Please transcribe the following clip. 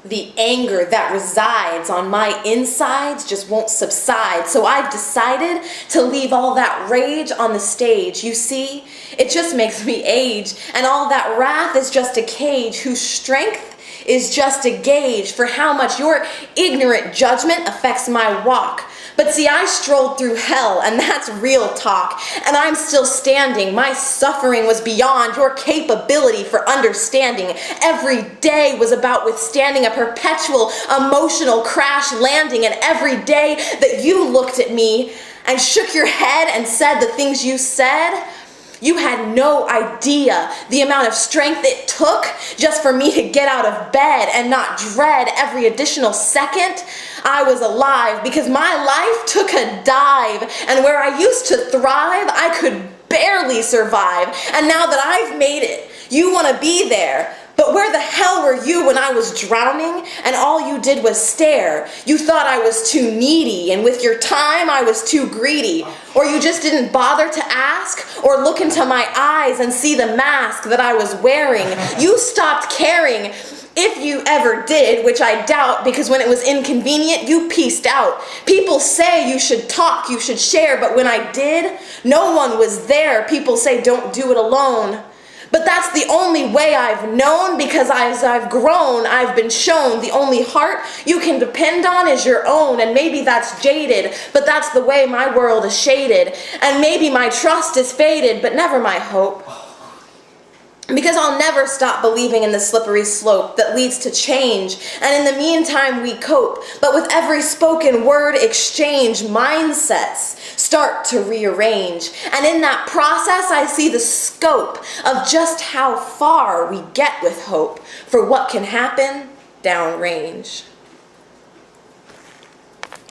The anger that resides on my insides just won't subside, so I've decided to leave all that rage on the stage. You see, it just makes me age, and all that wrath is just a cage whose strength is just a gauge for how much your ignorant judgment affects my walk. But see, I strolled through hell, and that's real talk, and I'm still standing. My suffering was beyond your capability for understanding. Every day was about withstanding a perpetual emotional crash landing, and every day that you looked at me and shook your head and said the things you said, you had no idea the amount of strength it took just for me to get out of bed and not dread every additional second I was alive, because my life took a dive, and where I used to thrive, I could barely survive. And now that I've made it, you want to be there. But where the hell were you when I was drowning and all you did was stare? You thought I was too needy, and with your time I was too greedy. Or you just didn't bother to ask or look into my eyes and see the mask that I was wearing. You stopped caring. If you ever did, which I doubt, because when it was inconvenient, you pieced out. People say you should talk, you should share, but when I did, no one was there. People say don't do it alone. But that's the only way I've known, because as I've grown, I've been shown the only heart you can depend on is your own. And maybe that's jaded, but that's the way my world is shaded. And maybe my trust is faded, but never my hope. Because I'll never stop believing in the slippery slope that leads to change, and in the meantime we cope. But with every spoken word exchange, mindsets start to rearrange. And in that process I see the scope of just how far we get with hope for what can happen downrange.